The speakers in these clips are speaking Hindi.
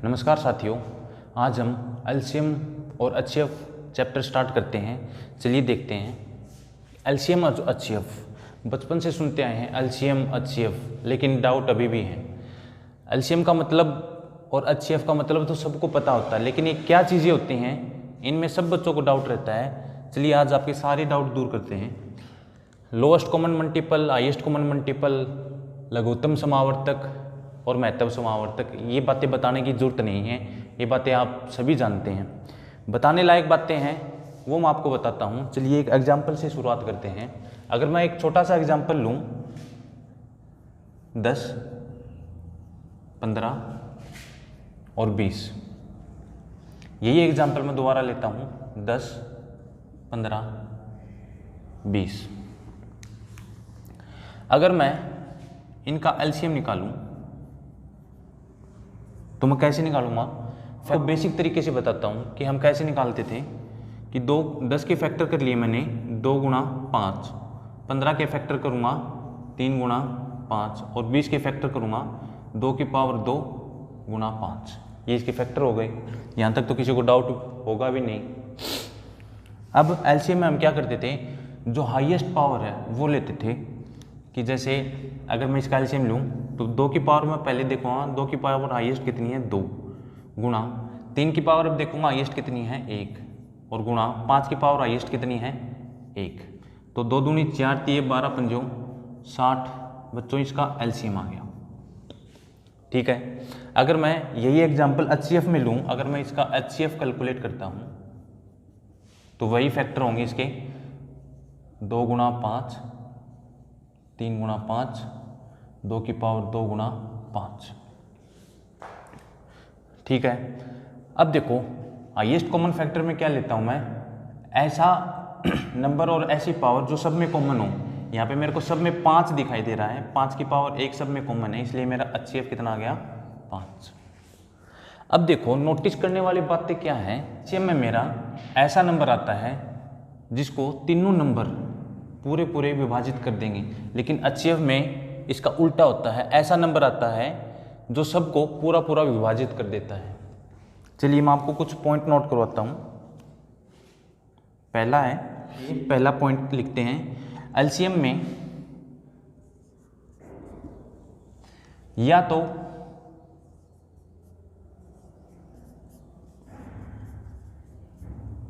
नमस्कार साथियों, आज हम एलसीएम और एचसीएफ चैप्टर स्टार्ट करते हैं। चलिए देखते हैं। एलसीएम और एचसीएफ बचपन से सुनते आए हैं, एलसीएम एचसीएफ, लेकिन डाउट अभी भी है। एलसीएम का मतलब और एचसीएफ का मतलब तो सबको पता होता है, लेकिन ये क्या चीज़ें होती हैं, इनमें सब बच्चों को डाउट रहता है। चलिए आज आपके सारे डाउट दूर करते हैं। Lowest common multiple, highest common multiple, लघुत्तम समावर्तक और महत्तम समावर्तक, ये बातें बताने की ज़रूरत नहीं है, ये बातें आप सभी जानते हैं। बताने लायक बातें हैं वो मैं आपको बताता हूँ। चलिए एक एग्जाम्पल से शुरुआत करते हैं। अगर मैं एक छोटा सा एग्जाम्पल लूँ, 10, 15 और 20, यही एग्जाम्पल मैं दोबारा लेता हूँ। 10, 15, 20। अगर मैं इनका एलसीएम निकालूं तो मैं कैसे निकालूंगा? तो बेसिक तरीके से बताता हूं कि हम कैसे निकालते थे कि 10 के फैक्टर कर लिए मैंने 2 गुणा 5, 15 के फैक्टर करूंगा 3 गुणा 5 और 20 के फैक्टर करूंगा 2 की पावर 2 गुणा 5। ये इसके फैक्टर हो गए। यहाँ तक तो किसी को डाउट होगा भी नहीं। अब एलसीएम में हम क्या करते थे, जो हाईएस्ट पावर है वो लेते थे। कि जैसे अगर मैं इसका एलसीएम लूँ तो 2 की पावर में पहले देखूँगा 2 की पावर हाईएस्ट कितनी है 2, गुणा 3 की पावर अब देखूँगा हाईएस्ट कितनी है 1, और गुणा 5 की पावर हाईएस्ट कितनी है 1। तो 2 दूनी 4, 3 12 पंजों 60 बच्चों, इसका एलसीएम आ गया। ठीक है। अगर मैं यही एग्जाम्पल एचसीएफ में लूँ, अगर मैं इसका एचसीएफ कैलकुलेट करता हूँ तो वही फैक्टर होंगे इसके 2 गुणा 5, 3 गुणा 5, 2 की पावर 2 गुणा 5। ठीक है। अब देखो हाईएस्ट कॉमन फैक्टर में क्या लेता हूं मैं, ऐसा नंबर और ऐसी पावर जो सब में कॉमन हो। यहाँ पे मेरे को सब में 5 दिखाई दे रहा है, 5 की पावर 1 सब में कॉमन है, इसलिए मेरा एचसीएफ कितना आ गया 5। अब देखो नोटिस करने वाली बातें क्या है, एचसीएफ में मेरा ऐसा नंबर आता है जिसको तीनों नंबर पूरे विभाजित कर देंगे, लेकिन एचसीएफ में इसका उल्टा होता है। ऐसा नंबर आता है जो सबको पूरा विभाजित कर देता है। चलिए मैं आपको कुछ पॉइंट नोट करवाता हूँ। पहला है, पहला पॉइंट लिखते हैं, एलसीएम में या तो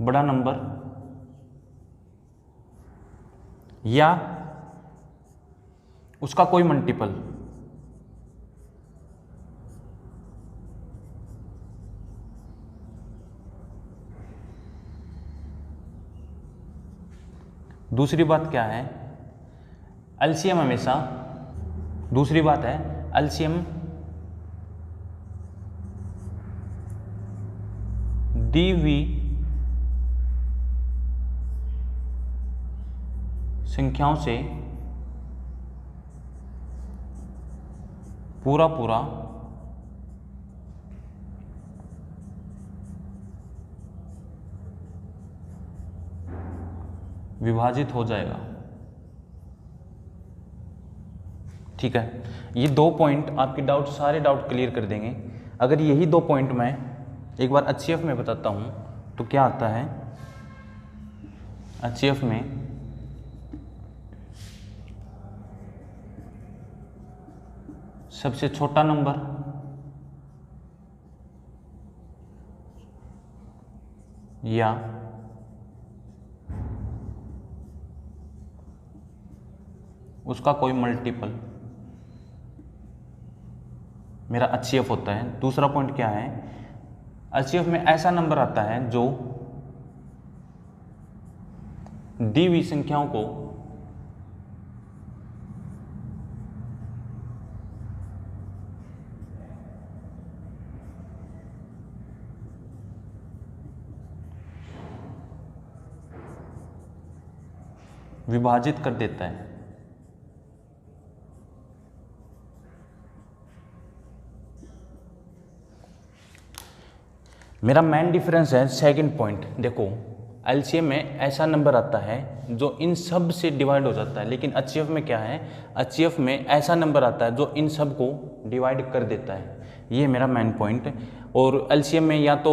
बड़ा नंबर या उसका कोई मल्टीपल दूसरी बात क्या है, एलसीएम हमेशा, दूसरी बात है एलसीएम डीवी संख्याओं से पूरा विभाजित हो जाएगा। ठीक है। ये 2 पॉइंट आपके डाउट, सारे डाउट क्लियर कर देंगे। अगर यही 2 पॉइंट मैं एक बार एचसीएफ में बताता हूं तो क्या आता है, एचसीएफ में सबसे छोटा नंबर या उसका कोई मल्टीपल मेरा एचसीएफ होता है। दूसरा पॉइंट क्या है, एचसीएफ में ऐसा नंबर आता है जो डीवी संख्याओं को विभाजित कर देता है। मेरा मेन डिफरेंस है सेकंड पॉइंट। देखो एलसीएम में ऐसा नंबर आता है जो इन सब से डिवाइड हो जाता है, लेकिन एचसीएफ में क्या है, एचसीएफ में ऐसा नंबर आता है जो इन सब को डिवाइड कर देता है। ये मेरा मेन पॉइंट। और एलसीएम में या तो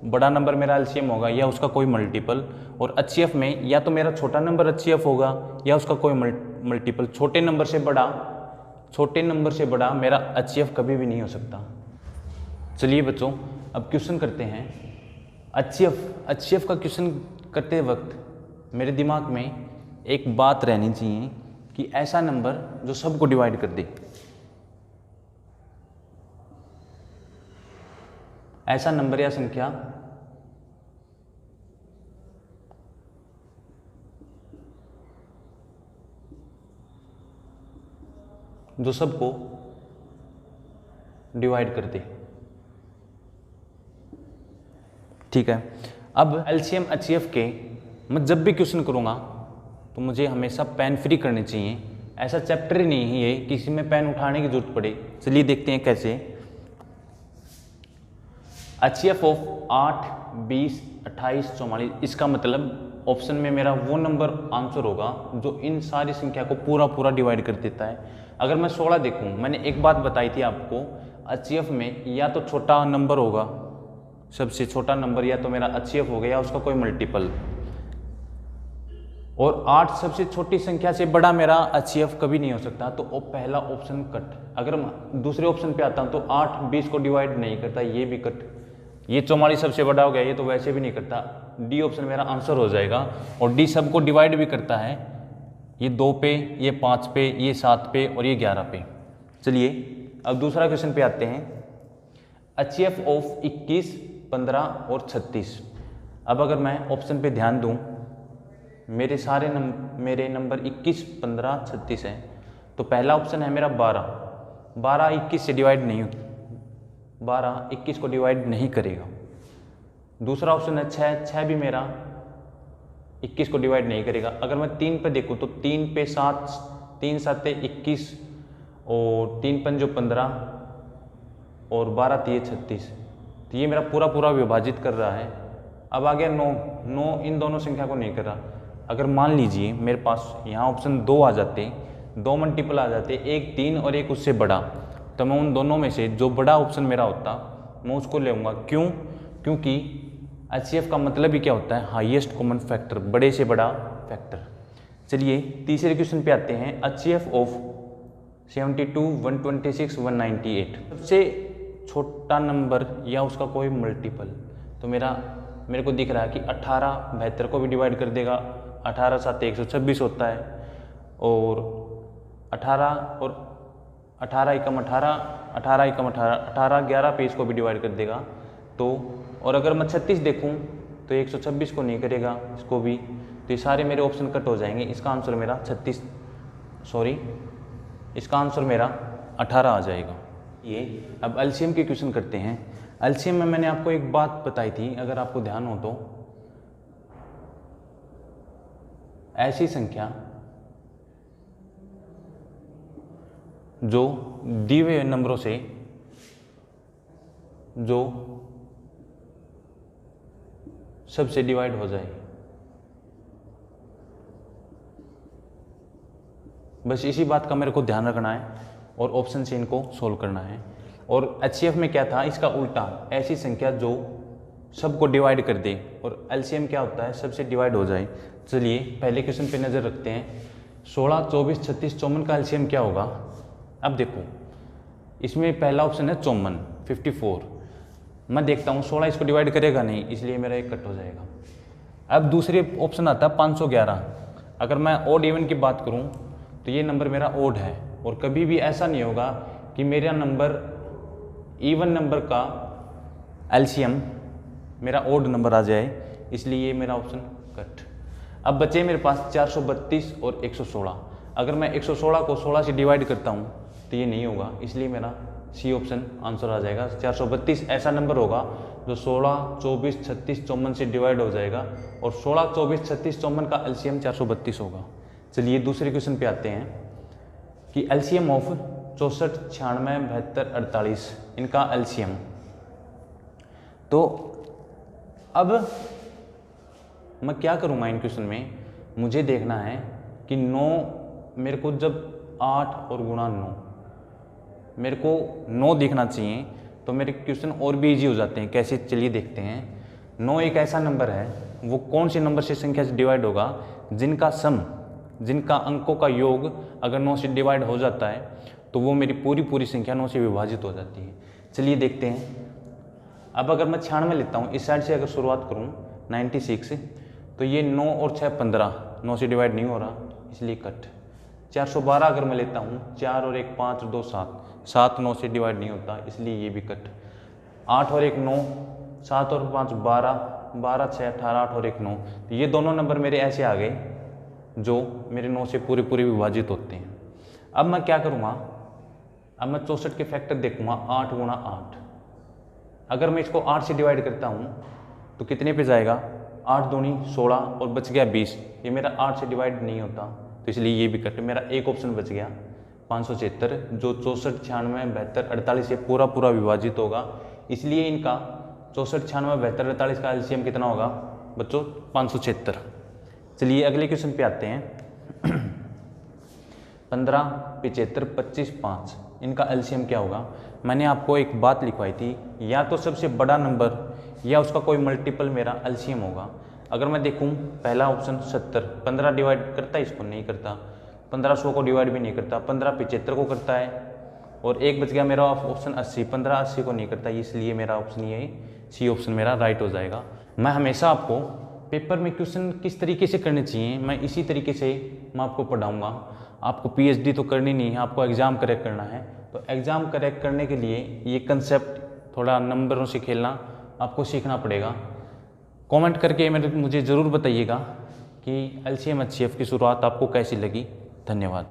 बड़ा नंबर मेरा एलसीएम होगा या उसका कोई मल्टीपल, और एचसीएफ में या तो मेरा छोटा नंबर एचसीएफ होगा या उसका कोई मल्टीपल। छोटे नंबर से बड़ा मेरा एचसीएफ कभी भी नहीं हो सकता। चलिए बच्चों, अब क्वेश्चन करते हैं। एचसीएफ का क्वेश्चन करते वक्त मेरे दिमाग में एक बात रहनी चाहिए कि ऐसा नंबर जो सबको डिवाइड कर दे, ऐसा नंबर या संख्या जो सबको डिवाइड कर दे। ठीक है, अब एलसीएम एचसीएफ के मैं जब भी क्वेश्चन करूंगा तो मुझे हमेशा पेन फ्री करने चाहिए। ऐसा चैप्टर ही नहीं है किसी में पेन उठाने की जरूरत पड़े। चलिए देखते हैं कैसे। एचसीएफ ऑफ 8, 20, 28, 44, इसका मतलब ऑप्शन में मेरा वो नंबर आंसर होगा जो इन सारी संख्या को पूरा डिवाइड कर देता है। अगर मैं 16 देखूं, मैंने एक बात बताई थी आपको, एचसीएफ में या तो छोटा नंबर होगा, सबसे छोटा नंबर, या तो मेरा एचसीएफ हो गया या उसका कोई मल्टीपल, और 8 सबसे छोटी संख्या से बड़ा मेरा एचसीएफ कभी नहीं हो सकता, तो वो पहला ऑप्शन कट। अगर मैं दूसरे ऑप्शन पे आता हूं तो 8 20 को डिवाइड नहीं करता, ये भी कट। ये 44 सबसे बड़ा हो गया, ये तो वैसे भी नहीं करता। डी ऑप्शन मेरा आंसर हो जाएगा। और डी सबको डिवाइड भी करता है, ये 2 पे, ये 5 पे, ये 7 पे और ये 11 पे। चलिए अब दूसरा क्वेश्चन पे आते हैं। एचसीएफ ऑफ 21, 15 और 36। अब अगर मैं ऑप्शन पे ध्यान दूं, मेरे नंबर 21, 15, 36 हैं, तो पहला ऑप्शन है मेरा 12 21 से डिवाइड नहीं होता, 12 21 को डिवाइड नहीं करेगा। दूसरा ऑप्शन है 6 भी मेरा 21 को डिवाइड नहीं करेगा। अगर मैं 3 पे देखूं तो 3 पे 7, 3 7 21, और 3 5 15, और 12 3 36, तो ये मेरा पूरा विभाजित कर रहा है। अब आ गया 9 इन दोनों संख्या को नहीं कर रहा। अगर मान लीजिए मेरे पास यहाँ ऑप्शन 2 आ जाते, 2 मल्टीपल आ जाते, एक 3 और एक उससे बड़ा, तो मैं उन दोनों में से जो बड़ा ऑप्शन मेरा होता मैं उसको लेऊंगा। क्यों? क्योंकि एचसीएफ का मतलब ही क्या होता है, हाईएस्ट कॉमन फैक्टर, बड़े से बड़ा फैक्टर। चलिए तीसरे क्वेश्चन पे आते हैं। एचसीएफ ऑफ 72, 126, 198, सबसे छोटा नंबर या उसका कोई मल्टीपल, तो मेरे को दिख रहा है कि 18 72 को भी डिवाइड कर देगा। 18 7 126 होता है, और 18 और 18 एकम 18, 18 एकम 18, 18 11 पे इसको भी डिवाइड कर देगा। तो और अगर मैं 36 देखूं तो 126 को नहीं करेगा, इसको भी, तो ये सारे मेरे ऑप्शन कट हो जाएंगे। इसका आंसर मेरा 18 आ जाएगा। ये अब एलसीएम के क्वेश्चन करते हैं। एलसीएम में मैंने आपको एक बात बताई थी, अगर आपको ध्यान हो तो, ऐसी संख्या जो दिए हुए नंबरों से जो सबसे डिवाइड हो जाए, बस इसी बात का मेरे को ध्यान रखना है और ऑप्शन से इनको सोल्व करना है। और एचसीएफ में क्या था, इसका उल्टा, ऐसी संख्या जो सबको डिवाइड कर दे, और एलसीएम क्या होता है, सबसे डिवाइड हो जाए। चलिए पहले क्वेश्चन पे नज़र रखते हैं। 16, 24, 36, 54 का एलसीएम क्या होगा। अब देखो, इसमें पहला ऑप्शन है 54, 54। मैं देखता हूँ 16 इसको डिवाइड करेगा नहीं, इसलिए मेरा एक कट हो जाएगा। अब दूसरे ऑप्शन आता है 511। अगर मैं ओड इवन की बात करूँ तो ये नंबर मेरा ओड है, और कभी भी ऐसा नहीं होगा कि मेरा नंबर इवन नंबर का एलसीएम मेरा ओड नंबर आ जाए, इसलिए ये मेरा ऑप्शन कट। अब बचे मेरे पास 432 और 116। अगर मैं 116 को 16 से डिवाइड करता हूँ तो ये नहीं होगा, इसलिए मेरा सी ऑप्शन आंसर आ जाएगा। 432 ऐसा नंबर होगा जो 16, 24, 36, 54 से डिवाइड हो जाएगा, और 16, 24, 36, 54 का एलसीएम 432 होगा। चलिए दूसरे क्वेश्चन पे आते हैं कि एलसीएम ऑफ 64, 96, 72, 48, इनका एलसीएम। तो अब मैं क्या करूँगा इन क्वेश्चन में, मुझे देखना है कि 9 मेरे को जब 8 और गुणा 9 मेरे को 9 दिखना चाहिए, तो मेरे क्वेश्चन और भी इजी हो जाते हैं। कैसे, चलिए देखते हैं। 9 एक ऐसा नंबर है, वो कौन से नंबर से संख्या से डिवाइड होगा जिनका सम, जिनका अंकों का योग अगर 9 से डिवाइड हो जाता है तो वो मेरी पूरी संख्या 9 से विभाजित हो जाती है। चलिए देखते हैं। अब अगर मैं 96 लेता हूँ, इस साइड से अगर शुरुआत करूँ 96, तो ये 9 और 6 15, 9 से डिवाइड नहीं हो रहा इसलिए कट। 412 अगर मैं लेता हूँ, 4 और 1 5 2 7, 7 9 से डिवाइड नहीं होता इसलिए ये भी कट। 8 और 1 9, 7 और 5 12, 12 6 18, 8 और 1 9, तो ये दोनों नंबर मेरे ऐसे आ गए जो मेरे 9 से पूरे विभाजित होते हैं। अब मैं क्या करूँगा, अब मैं 64 के फैक्टर देखूँगा 8 गुणा 8। अगर मैं इसको 8 से डिवाइड करता हूँ तो कितने पे जाएगा, 8 दूनी 16 और बच गया 20। ये मेरा 8 से डिवाइड नहीं होता तो इसलिए ये भी कट। मेरा एक ऑप्शन बच गया 576, जो 64 96 72 48 से पूरा विभाजित होगा। इसलिए इनका 64 96 72 48 का एलसीएम कितना होगा बच्चों, 576। चलिए अगले क्वेश्चन पे आते हैं। 15 75 25 5, इनका एलसीएम क्या होगा। मैंने आपको एक बात लिखवाई थी, या तो सबसे बड़ा नंबर या उसका कोई मल्टीपल मेरा एलसीएम होगा। अगर मैं देखूं पहला ऑप्शन 70, 15 डिवाइड करता है, इसको नहीं करता। 1500 को डिवाइड भी नहीं करता। 15 75 को करता है। और एक बच गया मेरा ऑप्शन 80, 15 80 को नहीं करता, इसलिए मेरा ऑप्शन ये सी ऑप्शन मेरा राइट हो जाएगा। मैं हमेशा आपको पेपर में क्वेश्चन किस तरीके से करने चाहिए, मैं इसी तरीके से मैं आपको पढ़ाऊँगा। आपको पीएचडी तो करनी नहीं है, आपको एग्ज़ाम करेक्ट करना है। तो एग्ज़ाम करेक्ट करने के लिए ये कंसेप्ट, थोड़ा नंबरों से खेलना आपको सीखना पड़ेगा। कमेंट करके मुझे ज़रूर बताइएगा कि एलसीएम एचसीएफ की शुरुआत आपको कैसी लगी। धन्यवाद।